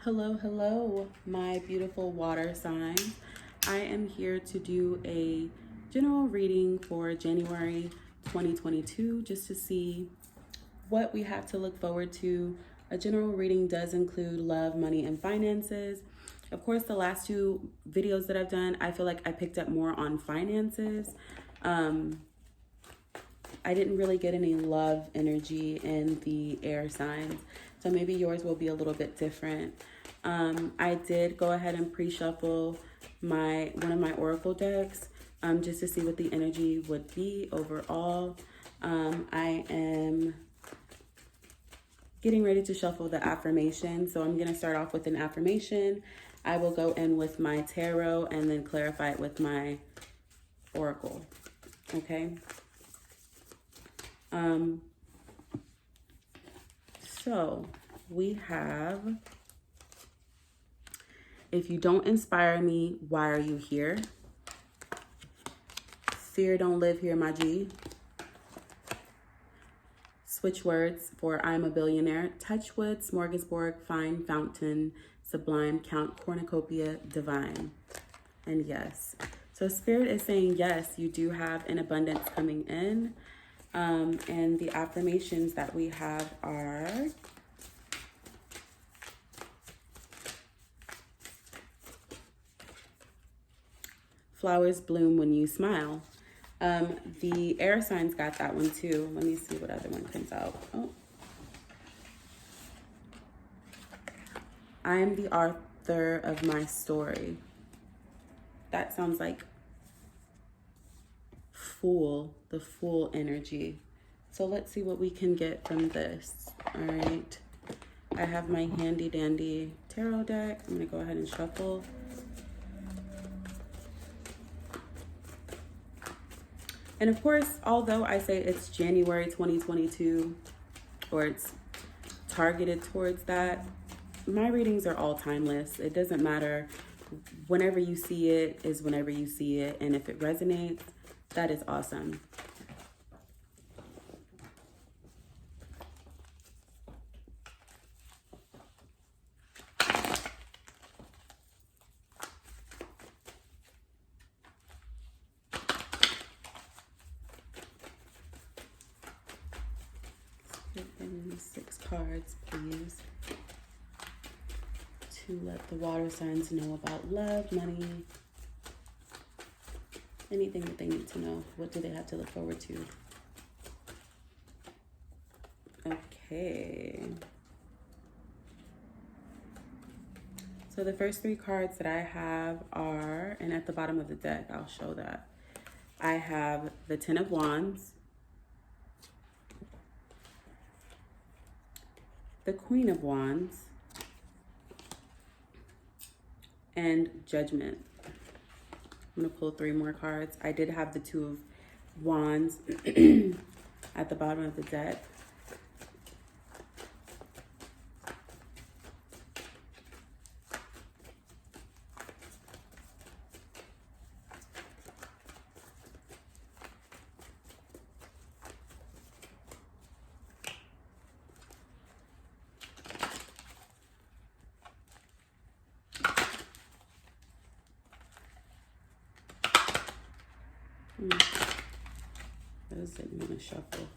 Hello, my beautiful water signs. I am here to do a general reading for January 2022 just to see what we have to look forward to. A general reading does include love, money, and finances. Of course, the last two videos that I've done, I feel like I picked up more on finances. I didn't really get any love energy in the air signs, so maybe yours will be a little bit different. I did go ahead and pre-shuffle one of my oracle decks just to see what the energy would be overall. I am getting ready to shuffle the affirmation, so I'm going to start off with an affirmation. I will go in with my tarot and then clarify it with my oracle. Okay. So we have, if you don't inspire me, why are you here? Fear don't live here, my G. Switch words for I'm a billionaire. Touchwood, smorgasbord, fine, fountain, sublime, count, cornucopia, divine. And yes. So Spirit is saying, yes, you do have an abundance coming in. And the affirmations that we have are flowers bloom when you smile. The air signs got that one too. Let me see what other one comes out. Oh. I am the author of my story. That sounds like Fool, the Fool energy. So let's see what we can get from this. All right. I have my handy dandy tarot deck. I'm going to go ahead and shuffle. And of course, although I say it's January 2022, or it's targeted towards that, my readings are all timeless. It doesn't matter. Whenever you see it is whenever you see it. And if it resonates, that is awesome. And 6 cards, please, to let the water signs know about love, money, anything that they need to know. What do they have to look forward to? Okay. So the first 3 cards that I have are, and at the bottom of the deck, I'll show that. I have the 10 of Wands, the Queen of Wands, and Judgment. I'm going to pull 3 more cards. I did have the 2 of Wands at the bottom of the deck. Those didn't want to shuffle.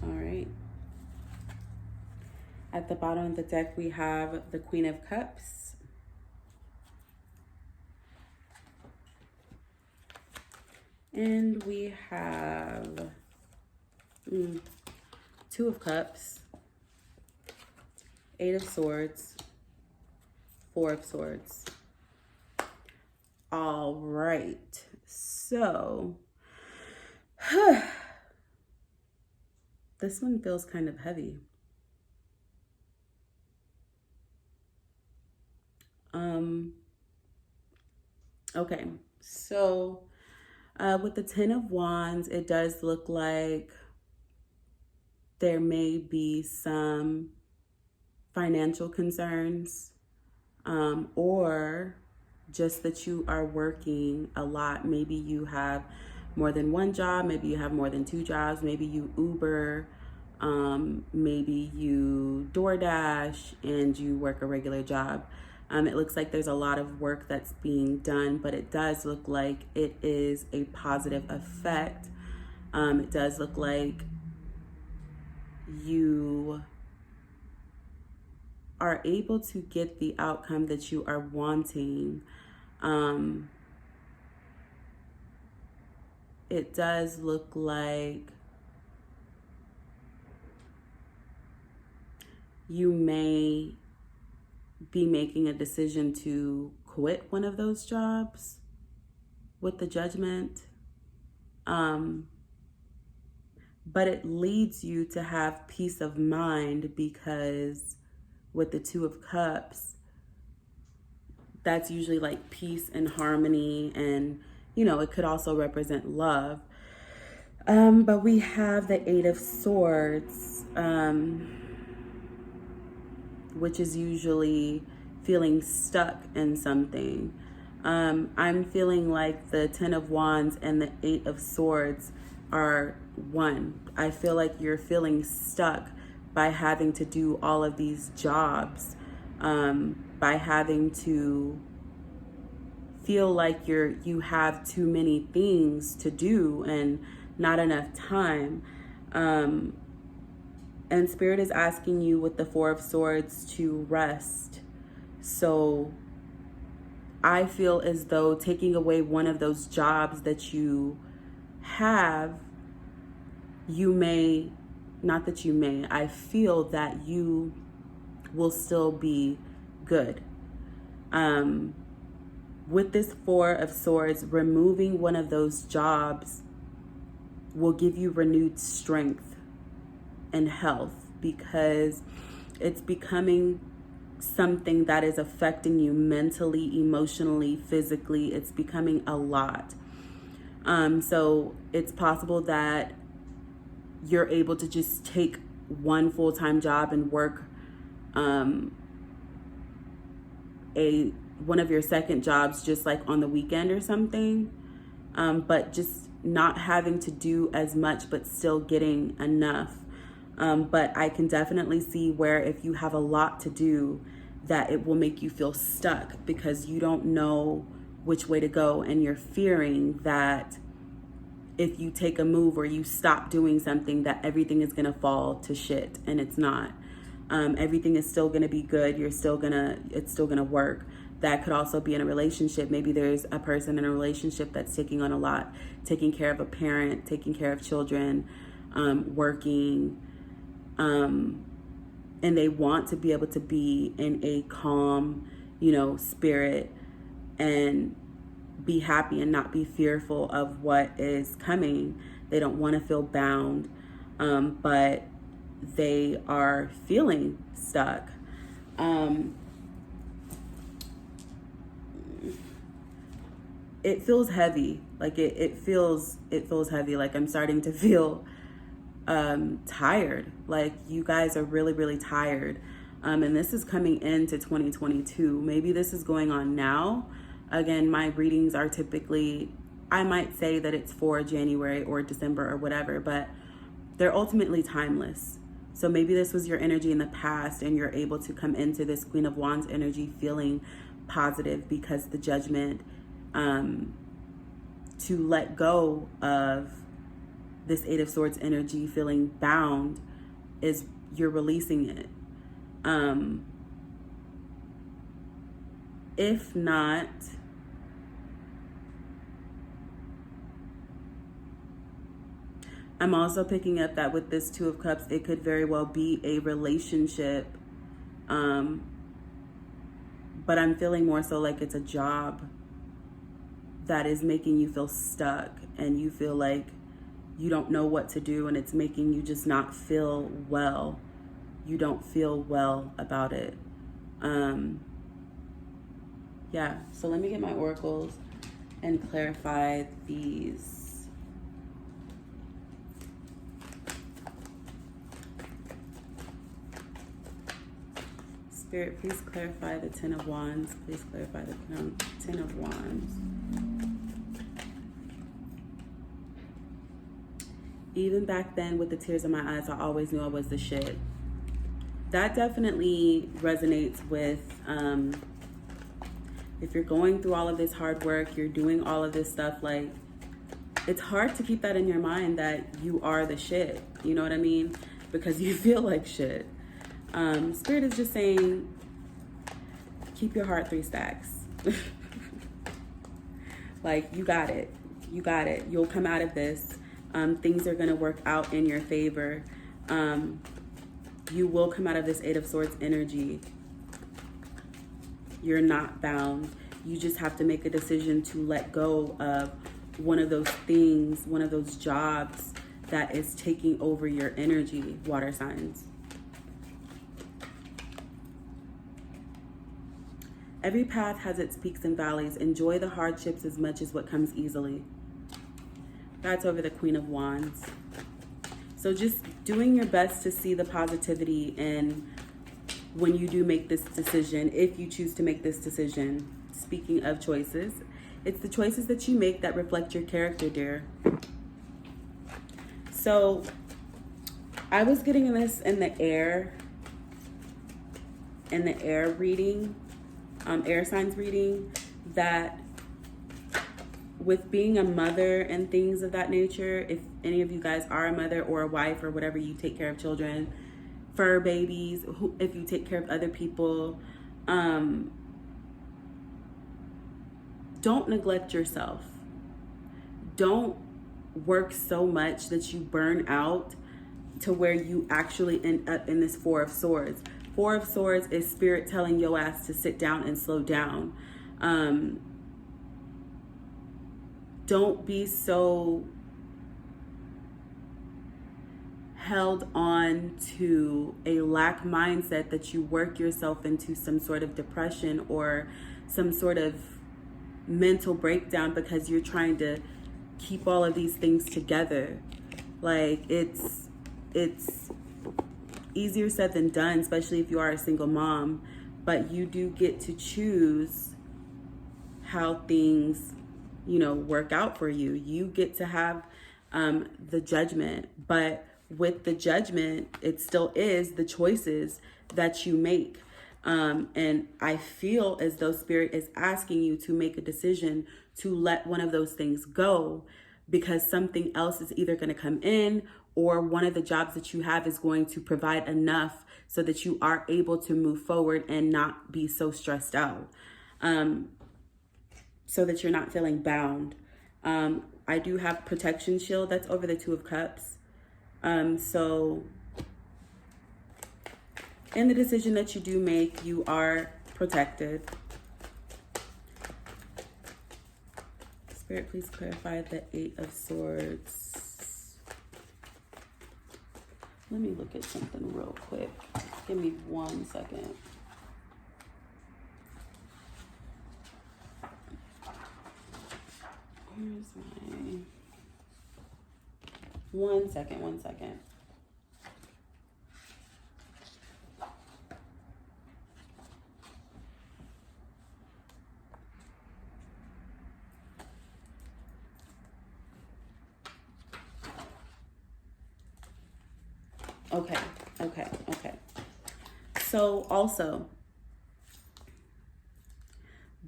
All right. At the bottom of the deck, we have the Queen of Cups. And we have 2 of Cups, 8 of Swords, 4 of Swords. All right. So, this one feels kind of heavy. Okay. So, with the 10 of Wands, it does look like there may be some financial concerns, or just that you are working a lot. Maybe you have more than one job, maybe you have more than two jobs, maybe you Uber, maybe you DoorDash and you work a regular job. It looks like there's a lot of work that's being done, but it does look like it is a positive effect. It does look like you are able to get the outcome that you are wanting. It does look like you may be making a decision to quit one of those jobs with the Judgment. But it leads you to have peace of mind, because with the Two of Cups, that's usually like peace and harmony, and it could also represent love. But we have the Eight of Swords, which is usually feeling stuck in something. I'm feeling like the Ten of Wands and the Eight of Swords are one. I feel like you're feeling stuck by having to do all of these jobs, by having to feel like you have too many things to do and not enough time. And Spirit is asking you with the Four of Swords to rest. So I feel as though taking away one of those jobs that you have, I feel that you will still be good. With this Four of Swords, removing one of those jobs will give you renewed strength and health, because it's becoming something that is affecting you mentally, emotionally, physically. It's becoming a lot. So it's possible that you're able to just take one full-time job and work one of your second jobs just like on the weekend or something, but just not having to do as much but still getting enough. But I can definitely see where if you have a lot to do, that it will make you feel stuck because you don't know which way to go, and you're fearing that if you take a move or you stop doing something, that everything is going to fall to shit, and it's not. Everything is still going to be good. It's still going to work. That could also be in a relationship. Maybe there's a person in a relationship that's taking on a lot, taking care of a parent, taking care of children, working, and they want to be able to be in a calm, spirit and be happy and not be fearful of what is coming. They don't want to feel bound, but they are feeling stuck. It feels heavy. Like it feels heavy. Like I'm starting to feel tired. Like you guys are really, really tired. And this is coming into 2022. Maybe this is going on now. Again, my readings are typically, I might say that it's for January or December or whatever, but they're ultimately timeless. So maybe this was your energy in the past and you're able to come into this Queen of Wands energy feeling positive, because the Judgment, to let go of this Eight of Swords energy, feeling bound, is you're releasing it. If not, I'm also picking up that with this Two of Cups, it could very well be a relationship. But I'm feeling more so like it's a job that is making you feel stuck, and you feel like you don't know what to do, and it's making you just not feel well. You don't feel well about it. Yeah, so let me get my oracles and clarify these. Spirit, please clarify the Ten of Wands. Please clarify the Ten of Wands. Even back then with the tears in my eyes, I always knew I was the shit. That definitely resonates with if you're going through all of this hard work, you're doing all of this stuff, like, it's hard to keep that in your mind that you are the shit. You know what I mean? Because you feel like shit. Spirit is just saying, keep your heart 3 stacks. Like, you got it. You got it. You'll come out of this. Things are going to work out in your favor. You will come out of this 8 of Swords energy. You're not bound. You just have to make a decision to let go of one of those things, one of those jobs that is taking over your energy, water signs. Every path has its peaks and valleys. Enjoy the hardships as much as what comes easily. That's over the Queen of Wands. So just doing your best to see the positivity in when you do make this decision, if you choose to make this decision. Speaking of choices, it's the choices that you make that reflect your character, dear. So I was getting this in the air reading, air signs reading, that with being a mother and things of that nature, if any of you guys are a mother or a wife or whatever, you take care of children, fur babies, if you take care of other people, don't neglect yourself. Don't work so much that you burn out to where you actually end up in this 4 of Swords. 4 of Swords is Spirit telling your ass to sit down and slow down. Don't be so held on to a lack mindset that you work yourself into some sort of depression or some sort of mental breakdown because you're trying to keep all of these things together. Like, it's easier said than done, especially if you are a single mom, but you do get to choose how things, you know, work out for you. You get to have the judgment, but with the judgment, it still is the choices that you make. And I feel as though Spirit is asking you to make a decision to let one of those things go, because something else is either going to come in, or one of the jobs that you have is going to provide enough so that you are able to move forward and not be so stressed out, so that you're not feeling bound. I do have protection shield. That's over the 2 of Cups. So in the decision that you do make, you are protected. Spirit, please clarify the 8 of Swords. Let me look at something real quick. Give me 1 second. Where's my... 1 second, 1 second. Okay. So also,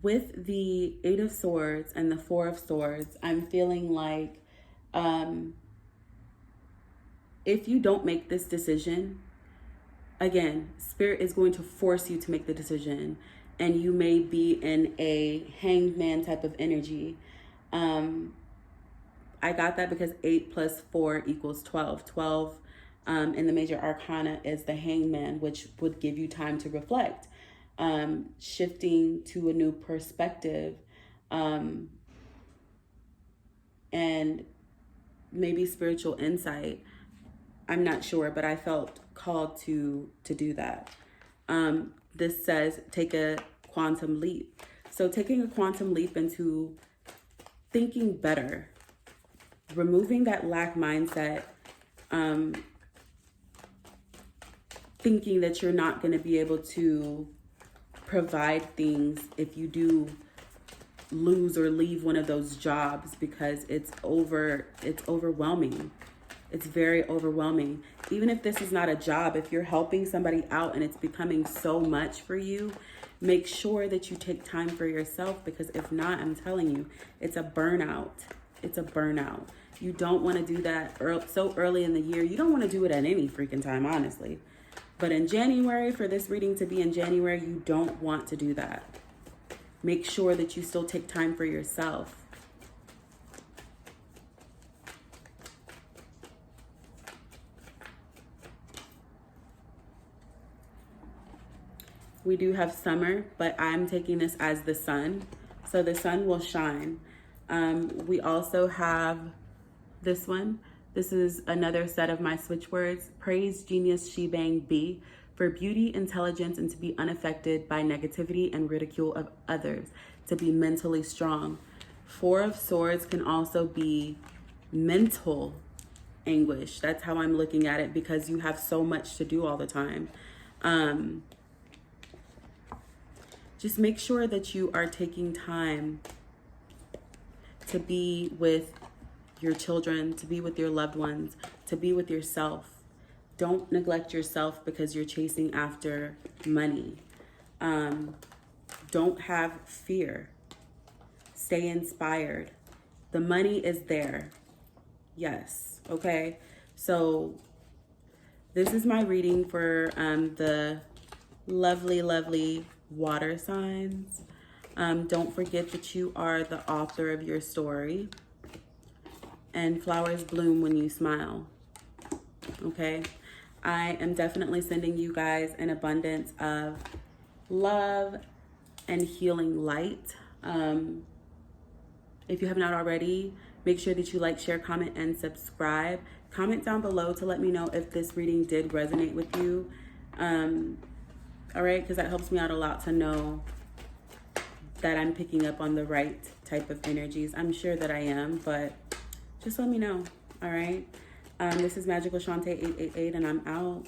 with the 8 of Swords and the 4 of Swords, I'm feeling like if you don't make this decision, again, Spirit is going to force you to make the decision, and you may be in a hanged man type of energy. I got that because 8 plus 4 equals 12. 12 in the major arcana is the hangman, which would give you time to reflect, shifting to a new perspective, and maybe spiritual insight. I'm not sure, but I felt called to do that. This says take a quantum leap. So taking a quantum leap into thinking better, removing that lack mindset, thinking that you're not going to be able to provide things if you do lose or leave one of those jobs because it's overwhelming. It's very overwhelming. Even if this is not a job, if you're helping somebody out and it's becoming so much for you, make sure that you take time for yourself, because if not, I'm telling you, it's a burnout. It's a burnout. You don't want to do that so early in the year. You don't want to do it at any freaking time, honestly. But in January, for this reading to be in January, you don't want to do that. Make sure that you still take time for yourself. We do have summer, but I'm taking this as the sun. So the sun will shine. We also have this one. This is another set of my switch words. Praise Genius Shebang B for beauty, intelligence, and to be unaffected by negativity and ridicule of others, to be mentally strong. Four of Swords can also be mental anguish. That's how I'm looking at it, because you have so much to do all the time. Just make sure that you are taking time to be with your children, to be with your loved ones, to be with yourself. Don't neglect yourself because you're chasing after money. Don't have fear. Stay inspired. The money is there. Yes. Okay. So this is my reading for the lovely, lovely water signs. Don't forget that you are the author of your story, and flowers bloom when you smile. Okay, I am definitely sending you guys an abundance of love and healing light. If you have not already, make sure that you like, share, comment, and subscribe. Comment down below to let me know if this reading did resonate with you. All right, because that helps me out a lot to know that I'm picking up on the right type of energies. I'm sure that I am, but just let me know. All right. This is Magical Shante 888, and I'm out.